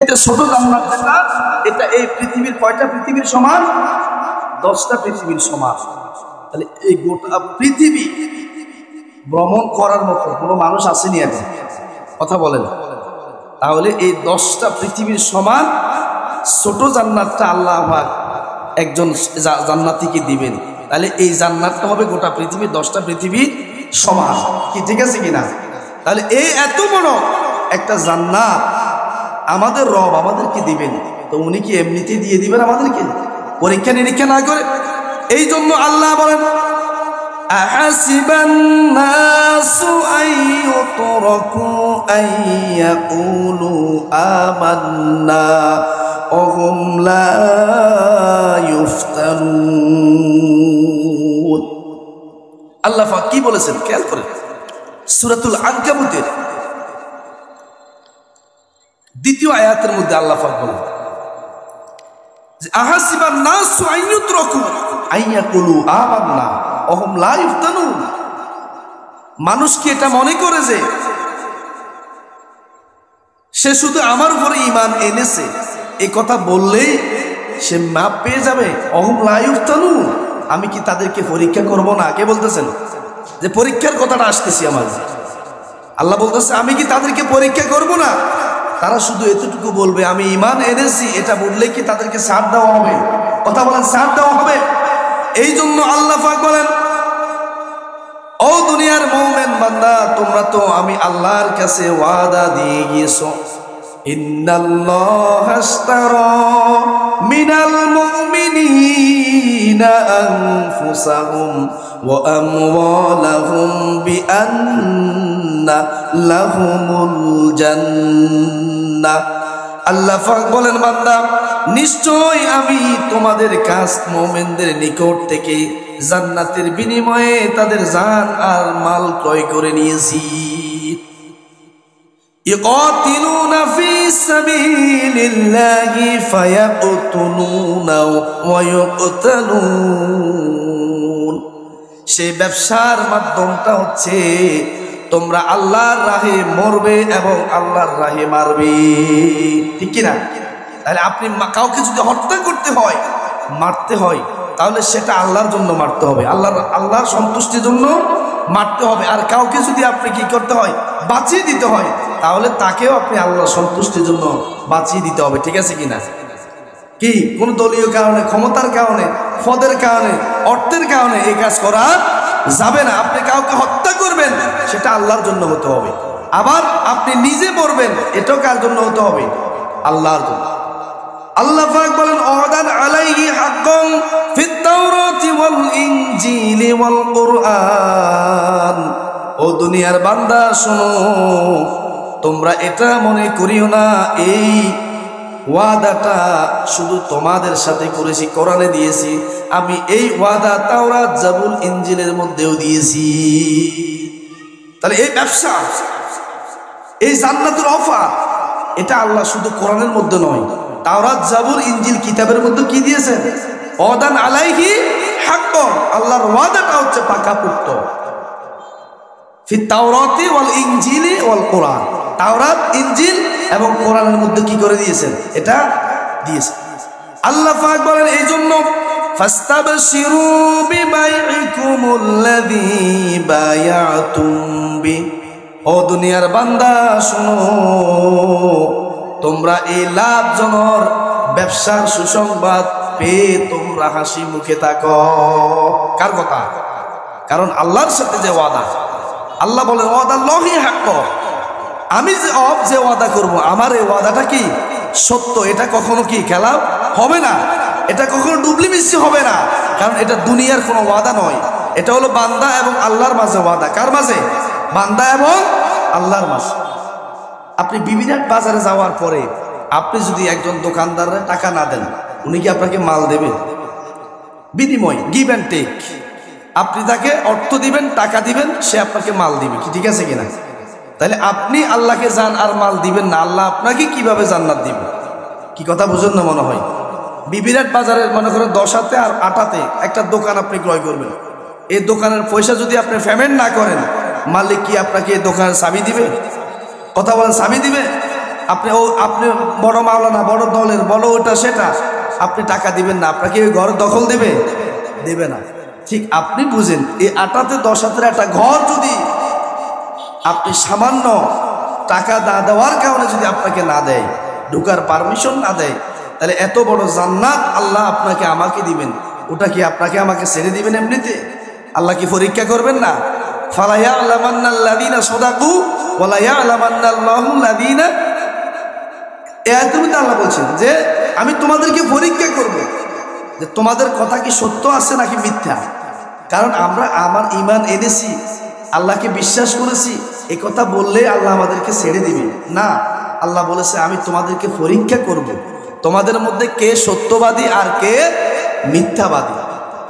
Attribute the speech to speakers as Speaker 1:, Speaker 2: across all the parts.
Speaker 1: ছোট জান্নাত যেটা, এটা এই পৃথিবীর কয়টা পৃথিবীর সমান? 10টা পৃথিবীর সমান। তাহলে এই গোটা পৃথিবী ভ্রমণ করার মতো কোনো মানুষ আসেনি এখন, কথা বলেন। তাহলে এই 10টা পৃথিবীর সমান ছোট জান্নাতটা আল্লাহ পাক একজন জান্নাতীকে দিবেন। তাহলে এই জান্নাতটা হবে গোটা পৃথিবীর 10টা পৃথিবীর সমান। কি ঠিক আছে কিনা? তাহলে এই এত বড় একটা জান্নাত আমাদের রব আমাদেরকে দিবেন, তো উনি কি এমনিতেই দিয়ে দিবেন আমাদেরকে পরীক্ষা নিরীক্ষা না করে? এই জন্য আল্লাহ বলেন, আহাসিবান নাসু আইয়ুতরাকু আইয়াকুলু আমান্না ওহুম লা ইফতানুন। আল্লাহ পাক কি বলেছেন খেয়াল করে, সূরাতুল আনকাবুতের 2য় আয়াতের মধ্যে আল্লাহ পাক বলেন যে আহাসিবান নাসু আইয়ুতরাকু আইয়াকুলু আমান্না ওহুম লা ইফতানুন। মানুষ কি এটা মনে করে যে সে শুধু আমার উপরে ঈমান এনেছে এই কথা বললেই সে মাপ পেয়ে যাবে? ওহুম লা ইফতানুন, আমি কি তাদেরকে পরীক্ষা করব না? কে বলতেছেন যে পরীক্ষার কথাটা আসতেছি আমার? আল্লাহ বলতেছে আমি কি তাদেরকে পরীক্ষা করব না? তারা শুধু এতটুকু বলবে আমি ঈমান এনেছি, এটা বললে কি তাদেরকে ছাড় দেওয়া হবে? কথা বলেন, ছাড় দেওয়া হবে? এই জন্য আল্লাহ পাক বলেন, ও দুনিয়ার মুমিন বান্দা, তোমরা তো আমি আল্লাহর কাছে ওয়াদা দিয়ে গিয়েছো, ইন্নাল্লাহা আশতারা মিনাল মুমিনিনা আনফুসাহুম ওয়া আমওয়ালাহুম বিআন্না লাহুমুল জান্নাহ। আল্লাহ পাক বলেন, বান্দা নিশ্চয় আমি তোমাদের কাছ মুমিনদের নিকট থেকে জান্নাতের বিনিময়ে তাদের জান আর মাল ক্রয় করে নিয়েছি। ইকাতিলুনা ফি সাবিলিল্লাহি ফায়াকতুলুনা ওয়া ইউকতালুন। সেই ব্যবসার মাধ্যমটা হচ্ছে তোমরা আল্লাহর রাহে মরবে এবং আল্লাহর রাহে মারবে, ঠিক কিনা? তাহলে আপনি কাউকে যদি হত্যা করতে হয়, মারতে হয়, তাহলে সেটা আল্লাহর জন্য মারতে হবে, আল্লাহর সন্তুষ্টির জন্য মারতে হবে। আর কাউকে যদি আপনি কি করতে হয়, বাঁচিয়ে দিতে হয়, তাহলে তাকেও আপনি আল্লাহর সন্তুষ্টির জন্য বাঁচিয়ে দিতে হবে, ঠিক আছে কিনা? কি কোন দলীয় কারণে, ক্ষমতার কারণে, পদের কারণে, অর্থের কারণে এই কাজ করা যাবে না। আপনি কাউকে হত্যা করবেন, সেটা আল্লাহর জন্য হতে হবে। আবার আপনি নিজে মরবেন, এটাও কার জন্য হতে হবে? আল্লাহর জন্য। আল্লাহ পাক বলেন, ওয়াদান আলাইহি হাক্কান ফিত তাওরাতি ওয়াল ইনজিলি ওয়াল কুরআন। ও দুনিয়ার বান্দা শোনো, তোমরা এটা মনে করিও না এই ওয়াদাটা শুধু তোমাদের সাথে করেছি, কোরআনে দিয়েছি, আমি এই ওয়াদা তাওরাত জাবুল ইনজিলের মধ্যেও দিয়েছি। তাহলে এই ব্যবসা, এই জান্নাতের অফার, এটা আল্লাহ শুধু কোরআনের মধ্যে নয়, তাওরাত জাবুল ইনজিল কিতাবের মধ্যে কি দিয়েছেন? ওয়াদান আলাইহি হাক্কান, আল্লাহর ওয়াদাটা হচ্ছে পাকাপোক্ত। ফিত তাওরাতি ওয়াল ইনজিলি ওয়াল কোরআন, তাওরাত ইনজিল এবং কোরআনের মধ্যে কি করে দিয়েছেন? এটা দিয়েছেন। আল্লাহ পাক বলেন, এই জন্য ফাস্তাবশিরু বিবাইকুমুল্লাযী বায়াতুম বি। ও দুনিয়ার বান্দা শোনো, তোমরা এই লাভজনক ব্যবসার সুসংবাদ পেয়ে তোমরা হাসি মুখে থাকো। কার কথা? কারণ আল্লাহর সাথে যে ওয়াদা, আল্লাহ বলেন ওয়াদাল্লাহি হাক্ক, আমি যে ওয়াদা করব, আমার এই ওয়াদাটা কি সত্য, এটা কখনো কি খেলা হবে না, এটা কখনো ডুবলি মিষ্টি হবে না। কারণ এটা দুনিয়ার কোনো ওয়াদা নয়, এটা হলো বান্দা এবং আল্লাহর মাঝে ওয়াদা। কার মাঝে? বান্দা এবং আল্লাহর মাঝে। আপনি বিবিরাট বাজারে যাওয়ার পরে আপনি যদি একজন দোকানদারের টাকা না দেন, উনি কি আপনাকে মাল দেবে? বিনিময়, গিভ অ্যান্ড টেক। আপনি তাকে অর্থ দিবেন, টাকা দিবেন, সে আপনাকে মাল দিবে, কি ঠিক আছে কিনা? তাহলে আপনি আল্লাহকে জান আর মাল দিবেন না, আল্লাহ আপনাকে কিভাবে জান্নাত দিবে? কি কথা বুঝুন না মনে হয়? বিবিরাট বাজারে মনে করেন 10 হাতে আর 8 হাতে একটা দোকান আপনি ক্রয় করবেন, এই দোকানের পয়সা যদি আপনি পেমেন্ট না করেন, মালিক কি আপনাকে এই দোকানের চাবি দিবে? কথা বলেন, চাবি দিবে? আপনি বড় মাওলানা, বড় দলের, বড় ওটা সেটা, আপনি টাকা দিবেন না, আপনাকে ওই ঘর দখল দেবে না। ঠিক আপনি বুঝেন, এই 8তে 10 হাতের একটা ঘর যদি আপনি সামান্য টাকা না দেওয়ার কারণে যদি আপনাকে না দেয়, ঢুকার পারমিশন না দেয়, তাহলে এত বড় জান্নাত আল্লাহ আপনাকে আমাকে দিবেন, ওটা কি আপনাকে আমাকে ছেড়ে দিবেন এমনিতে? আল্লাহ কি পরীক্ষা করবেন না? ফালা ইয়ালামান্নাল্লাযীনা সাদাকু ওয়া লা ইয়ালামান্নাল্লাহুল্লাযীনা, এই আয়াতের মধ্যে আল্লাহ বলছেন যে আমি তোমাদেরকে পরীক্ষা করব যে তোমাদের কথা কি সত্য আছে নাকি মিথ্যা। কারণ আমরা আমার ঈমান এনেছি, আল্লাহকে বিশ্বাস করেছি, এই কথা বললে আল্লাহ আমাদেরকে ছেড়ে দিবে না। আল্লাহ বলেছে আমি তোমাদেরকে পরীক্ষা করব, তোমাদের মধ্যে কে সত্যবাদী আর কে মিথ্যাবাদী।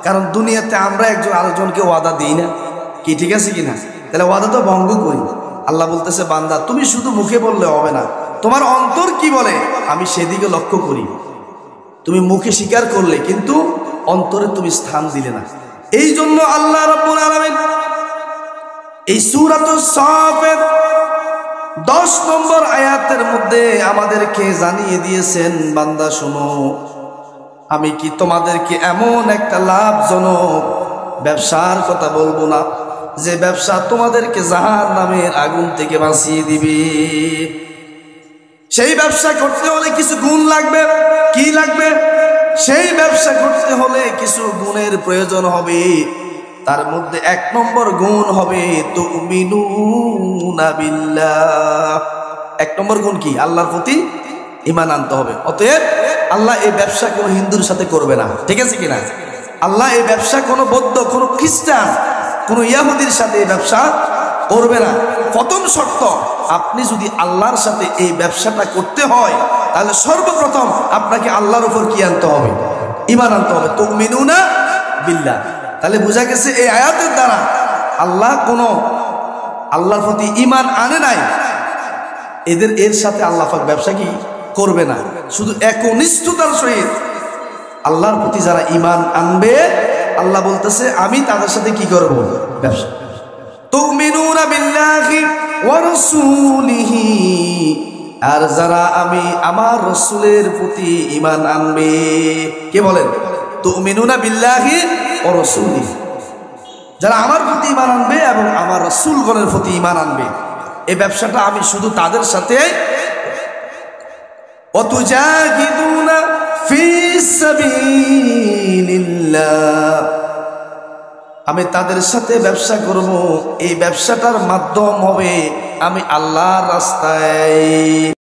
Speaker 1: কারণ দুনিয়াতে আমরা একজন আরেকজনকে ওয়াদা দিই না, কি ঠিক আছে কিনা? তাহলে ওয়াদা তো ভঙ্গ করি। আল্লাহ বলতেছে বান্দা তুমি শুধু মুখে বললে হবে না, তোমার অন্তর কি বলে আমি সেদিকে লক্ষ্য করি। তুমি মুখে স্বীকার করলে কিন্তু অন্তরে তুমি স্থান দিলে না। এই জন্য আল্লাহ রাব্বুল আলামিন এই সূরাতুস সাফের 10 নম্বর আয়াতের মধ্যে আমাদেরকে জানিয়ে দিয়েছেন, বান্দা শোনো, আমি কি তোমাদেরকে এমন একটা লাভজনক ব্যবসার কথা বলবো না যে ব্যবসা তোমাদেরকে জাহান্নামের আগুন থেকে বাঁচিয়ে দিবে। সেই ব্যবসা করতে হলে কিছু গুণ লাগবে। কি লাগবে? সেই ব্যবসা করতে হলে কিছু গুণের প্রয়োজন হবে। তার মধ্যে 1 নম্বর গুণ হবে তুমিনুনা বিল্লাহ। 1 নম্বর গুণ কি? আল্লাহর প্রতি ঈমান আনতে হবে। অতএব আল্লাহ এই ব্যবসা কোনো হিন্দুর সাথে করবে না, ঠিক আছে কিনা? আল্লাহ এই ব্যবসা কোনো বৌদ্ধ, কোনো খ্রিস্টান, কোনো ইয়াহুদির সাথে এই ব্যবসা করবে না। প্রথম শর্ত, আপনি যদি আল্লাহর সাথে এই ব্যবসাটা করতে হয় তাহলে সর্বপ্রথম আপনাকে আল্লাহর উপর কি আনতে হবে? ঈমান আনতে হবে। তুমিনুনা বিল্লাহ। তাহলে বোঝা গেছে এই আয়াতের দ্বারা আল্লাহর প্রতি ঈমান আনে নাই, এর সাথে আল্লাহ পাক ব্যবসা কি করবে না। শুধু একনিষ্ঠতার সহিত আল্লাহর প্রতি যারা ঈমান আনবে, আল্লাহ বলতেছে আমি তাদের সাথে কি করব? ব্যবসা। তুমিনুনা বিল্লাহি ওয়া রাসূলিহি, আর যারা আমি আমার রাসূলের প্রতি ঈমান আনবে। কে বলেন? তুমিনুনা বিল্লাহি ওয়া রাসূলিহি, যারা আমার প্রতি ঈমান আনবে এবং আমার রাসূলগণের প্রতি ঈমান আনবে, এই ব্যবসাটা আমি শুধু তাদের সাথে ওয়াতুজাহিদুনা ফি সাবিলিল্লাহ, আমি তাদের সাথে ব্যবসা করব। এই ব্যবসাটার মাধ্যম হবে আমি আল্লাহর রাস্তায়